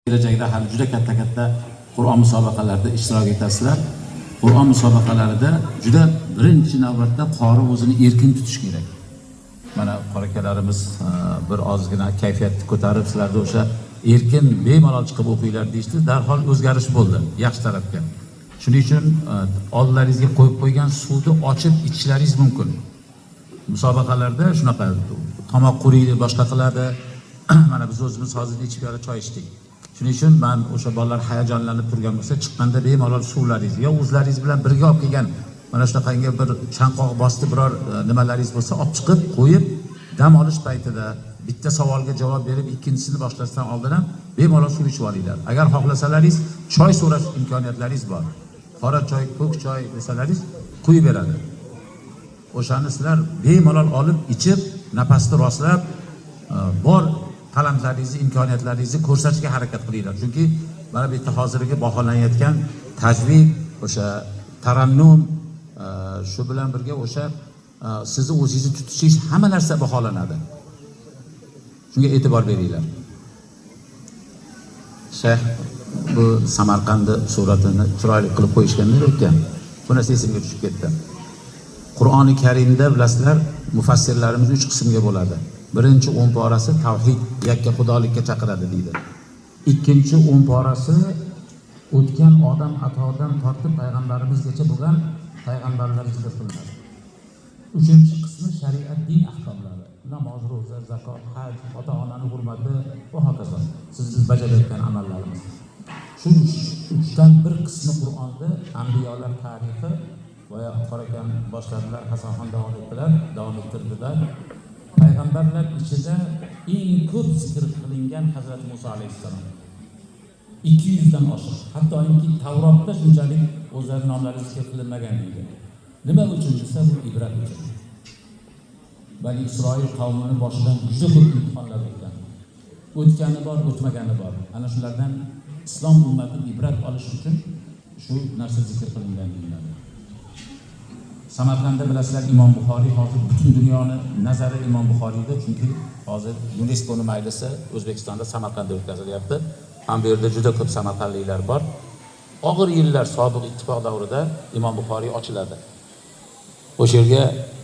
Kelajakda hali juda katta Qur'on musobaqalarida ishtirok etasizlar. Qur'on musobaqalarida juda birinchi navbatda qori o'zini erkin tutish kerak. Mana qorakalarimiz bir ozgina kayfiyatni ko'tarib, sizlarda o'sha erkin bemalol chiqib o'qinglar deyishdi. Darhol o'zgarish bo'ldi yaxshi tarafga. Shuning uchun oldlaringizga qo'yib qo'ygan suvni ochib ichishlaringiz mumkin. Musobaqalarda shunaqa tomoq quriydi, boshqa qiladi. Mana biz o'zimiz hozir ichib piyola choy ichdik. Shuning uchun men o'sha bolalar hayajonlanib turgan bo'lsa, chiqqanda bemalol suvlaringiz yo o'zlaringiz bilan birga olib kelgan mana shunaqangi bir chanqoq bosti biror nimalaringiz bo'lsa, olib chiqib qo'yib, dam olish paytida bitta savolga javob berib, ikkinchisini boshlashdan oldin ham bemalol suv ichib olinglar. Agar xohlasalaringiz, choy so'rash imkoniyatlaringiz bor. Qora choy, ko'k choy desalaringiz, quyib beradi. O'shani sizlar bemalol olib, ichib, nafasni rostlab, bor talantlaringizni, imkoniyatlaringizni ko'rsatishga harakat qilinglar. Chunki mana bu yerda hozirgi baholanayotgan tajvid, o'sha tarannum, shu bilan birga o'sha sizni o'zingizni tutishingiz hamma narsa baholanadi. Shunga e'tibor beringlar. Shayx bu Samarqandni suratini chiroyli qilib qo'yishganlar ekan. Bu narsa esimga tushib ketdi. Qur'oni Karimda bilasizlar, mufassirlarimiz 3 qismga bo'ladi. Birinchi 10 porasi tavhid, yakka xudolikka chaqiradi deydi. Ikkinchi 10 porasi o'tgan odam atodan tortib payg'ambarimizgacha bo'lgan payg'ambarlar zikr qilinadi. Uchinchi qismi shariat, din ahkomlari. Namoz, ro'za, zakot, haj, ota-onaning hurmati va hokazo. Siz bajarayotgan amallarimiz. Shu uchdan bir qismi Qur'onda anbiyolar tarixi va qorakan boshladilar, Hasanxon davom ettirdilar. Payg'ambarlar ichida eng ko'p zikr qilingan Hazrat Musa alayhissalom. 200 dan oshiq. Hattoki Tavrotda shunchalik o'zlari nomlari zikr qilinmagan deydi. Nima uchun desa, bu ibrat uchun. Bani Isroil qavmini boshidan juda ko'p imtihonlar o'tgan. O'tgani bor, o'tmagani bor. Ana shulardan islom ummati ibrat olish uchun shu narsa zikr qilingan deyiladi. Samarqandda bilasizlar, Imom Buxoriy hozir butun dunyoni nazari Imom Buxoriyda, chunki hozir UNESCOning majlisi O'zbekistonda Samarqandda o'tkazilyapti. Ham bu yerda juda ko'p samarqandliklar bor. Og'ir yillar sobiq ittifoq davrida Imom Buxoriy ochiladi. O'sha yerga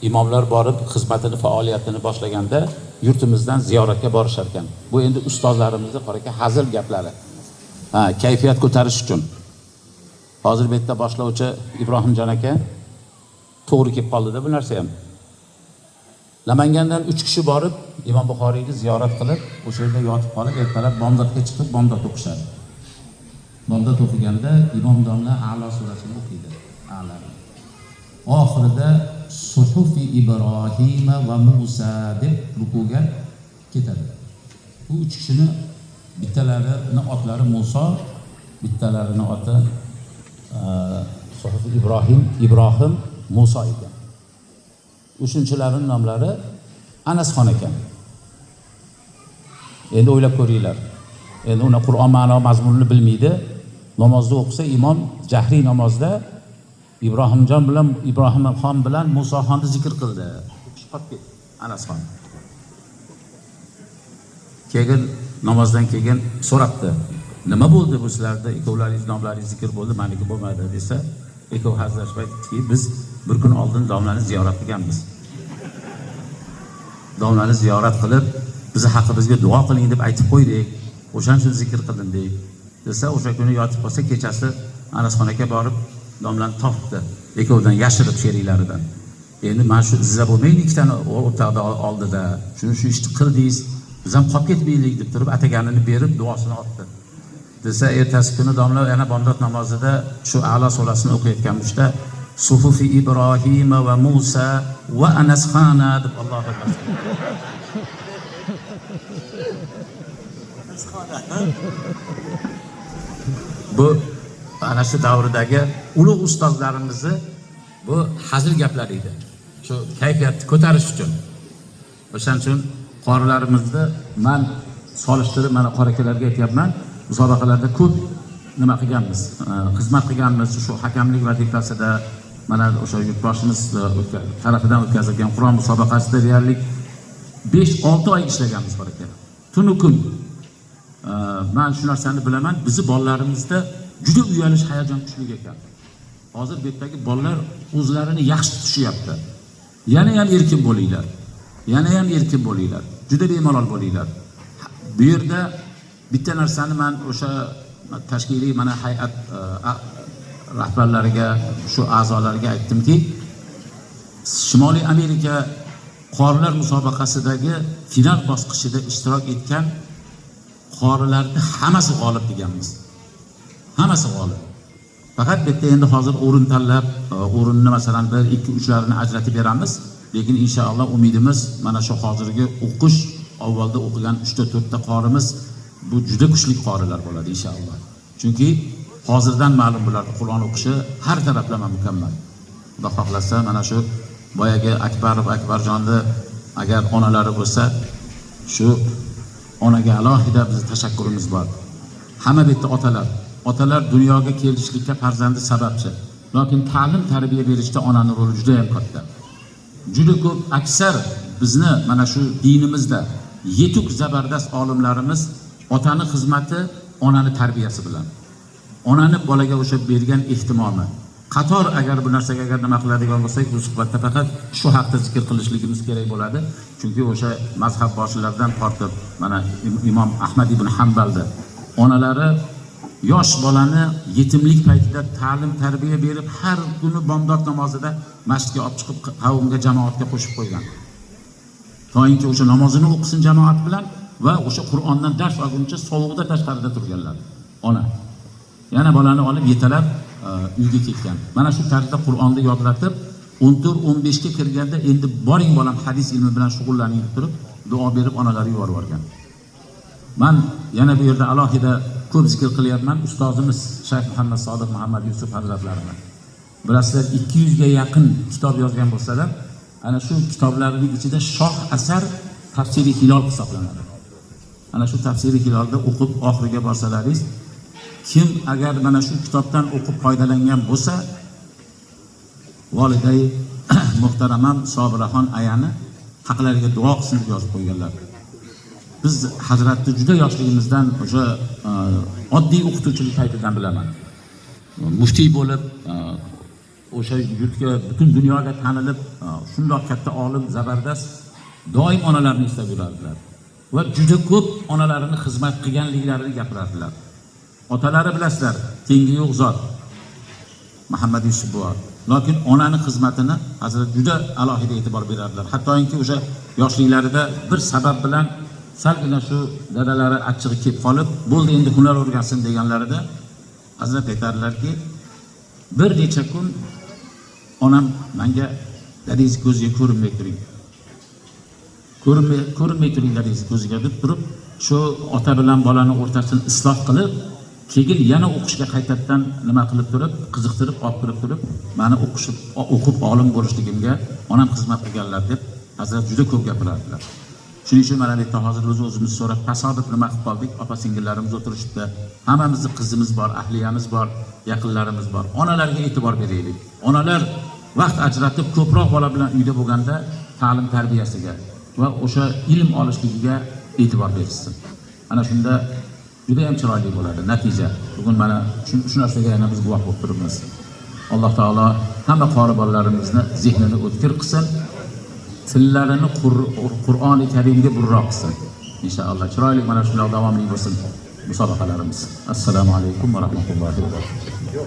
imomlar borib xizmatini, faoliyatini boshlaganda yurtimizdan ziyoratga borishar ekan. Bu endi ustozlarimizning qoraka hazil gaplari. Kayfiyat ko'tarish uchun. Hozir bu yerda boshlovchi Ibrohimjon aka to'g'ri kelib qoldi-da bu narsa ham. Namangandan 3 kishi borib Imom Buxoriyni ziyorat qilib, o'sha yerda yotib qolib, ertalab bomdodga chiqib bomdod o'qishadi. Bomdod o'qiganda Imom domla A'lo surasini o'qiydi. A'lo. Oxirida Suhufi Ibrohim va Musa deb rukuga ketadi. Bu 3 kishini bittalarini otlari Musa, bittalarini oti Suhufi Ibrohim Musa ekan. Uchinchilarning nomlari Anasxon ekan. Endi o'ylab ko'ringlar. Endi uni Qur'on ma'no mazmunini bilmaydi. Namozda o'qisa imom jahriy namozda Ibrohimxon bilan Musoxonni zikr qildi. Anasxon. Keyin namozdan keyin so'rabdi. Nima bo'ldi bu sizlarda? Ikkovlaringiz nomlaringiz zikr bo'ldi, meniki bo'lmadi desa, ikkov hazillashib aytdiki, biz bir kun oldin domlani ziyorat qilganmiz. Domlani ziyorat qilib, bizni haqimizga duo qiling deb aytib qo'ydik. O'shan uchun zikr qildik desa, o'sha kuni yotib qolsa, kechasi Anasxon aka borib domlani topdi. Ikkovdan yashirib sheriklaridan. Endi men shu izlab bo'lmaydi, ikkitani o'rtada oldida. Shu ishni qildingiz, biz ham qolib ketmaylik deb turib ataganini berib duosini oldi. Desa, ertasi kuni domla yana bomdod namozida shu A'lo surasini o'qiyotganmishda Suhufi Ibrohim va Musa va Anasxona deb Allohu akbar. Bu ana shu davrdagi ulug' ustozlarimizni bu hazil gaplar edi. Shu kayfiyatni ko'tarish uchun. O'shaning uchun qorilarimizni men solishtirib mana qorakalarga aytyapman. Musobaqalarda ko'p nima qilganmiz, xizmat qilganmiz. Shu hakamlik vazifasida mana o'sha yurtboshimiz tarafidan o'tkazilgan Qur'on musobaqasida deyarli 5-6 oy ishlaganmiz qoraka. Tunu kun men shu narsani bilaman, bizni bolalarimizda juda uyalish hayajon kuchli ekan. Hozir bu yerdagi bolalar o'zlarini yaxshi tutishyapti. Yana ham erkin bo'linglar. Yana ham erkin bo'linglar. Juda bemalol bo'linglar. Bu yerda bitta narsani men o'sha tashkiliy mana hay'at rahbarlariga, shu a'zolariga aytdimki, Shimoliy Amerika qorilar musobaqasidagi final bosqichida ishtirok etgan qorilarning hammasi g'olib deganmiz. Hammasi g'olib. Faqat bitta endi hozir o'rin tanlab, o'rinni masalan 1, 2, 3larini ajratib beramiz. Lekin inshaalloh umidimiz mana shu hozirgi o'qish, avvalda o'qigan 3 ta 4 ta qorimiz bu juda kuchli qorilar bo'ladi inshaalloh. Chunki hozirdan ma'lum bo'ladi, Qur'on o'qishi har taraflama mukammal. Xudo xohlasa mana shu boyagi Akbarjonni agar onalari bo'lsa, shu onaga alohida bizning tashakkurimiz bor. Hamma bitta otalar dunyoga kelishlikka farzandi sababchi. Lekin ta'lim, tarbiya berishda onaning roli juda ham katta. Juda ko'p aksar bizni mana shu dinimizda yetuk zabardast olimlarimiz otani xizmati, onani tarbiyasi bilan. Onani bolaga o'sha bergan ehtimomi. Qator agar bu narsaga agar nima qiladigan bo'lsak, bu suhbatda faqat shu haqda zikr qilishligimiz kerak bo'ladi. Chunki o'sha mazhab boshliqlaridan tortib, mana Imom Ahmad ibn Hanbalda onalari yosh bolani yetimlik paytida ta'lim, tarbiya berib, har kuni bomdod namozida masjidga olib chiqib qavmga, jamoatga qo'shib qo'ygan. To'yinki o'sha namozini o'qisin jamoat bilan va o'sha Qur'ondan dars olguncha sovuqda tashqarida turganlar. Ona yana bolani olib yetalab uyga ketgan. Mana shu tarzda Qur'onni yodlatib, 14-15 ga kirganda endi boring bolam hadis ilmi bilan shug'ullaning deb turib, duo berib onalari yuborib yuborgan. Men yana bu yerda alohida ko'p zikr qilyapman ustozimiz Shayx Muhammad Sodiq Muhammad Yusuf hazratlarini. Bilasizlar 200 ga yaqin kitob yozgan bo'lsalar, ana shu kitoblarining ichida shoh asar Tafsiri Hilol hisoblanadi. Ana shu Tafsiri Hilolda o'qib oxiriga borsalaringiz, kim agar mana shu kitobdan o'qib foydalangan bo'lsa, voliday muhtaramam Sobiraxon ayani haqlariga duo qilsin deb yozib qo'yganlar. Biz hazratni juda yoshligimizdan o'sha oddiy o'qituvchilik paytidan bilaman. Muftiy bo'lib, o'sha yurtga, butun dunyoga tanilib, shundoq katta olim, zabardast, doim onalarni eslab yurardilar. Va juda ko'p onalarini xizmat qilganliklarini gapirardilar. Otalari bilasizlar, tengi yo'q zot. Muhammad Yusuf buva. Lekin onani xizmatini hazrat juda alohida e'tibor berardilar. Hattoki o'sha yoshliklarida bir sabab bilan salgina shu dadalari achchig'i kelib qolib, bo'ldi endi hunar o'rgansin deganlarida hazrat aytardilarki, bir necha kun onam menga dadingiz ko'ziga ko'rinmay turing. Ko'rinmay turing dadingiz ko'ziga deb turib, shu ota bilan bolani o'rtasini isloh qilib, keyin yana o'qishga qaytadan nima qilib turib, qiziqtirib olib kirib turib, meni o'qib olim bo'lishligimga onam xizmat qilganlar deb hazrat juda ko'p gapirardilar. Shuning uchun mana bu yerda hozir o'zimiz so'rab, tasodif nima qilib qoldik? Opa-singillarimiz o'tirishibdi. Hammamizning qizimiz bor, ahliyamiz bor, yaqinlarimiz bor. Onalarga e'tibor beraylik. Onalar vaqt ajratib ko'proq bola bilan uyda bo'lganda ta'lim tarbiyasiga va o'sha ilm olishligiga e'tibor bersin. Ana shunda juda ham chiroyli bo'ladi natija. Bugun mana shu narsaga yana biz guvoh bo'lib turibmiz. Alloh taolo hamma qori bolalarimizni zehnini o'tkir qilsin. Tillarini Qur'oni Karimga burroq qilsin. Inshaalloh chiroyli mana shunday davomli bo'lsin musobaqalarimiz. Assalomu alaykum va rahmatullohi va barakatuh.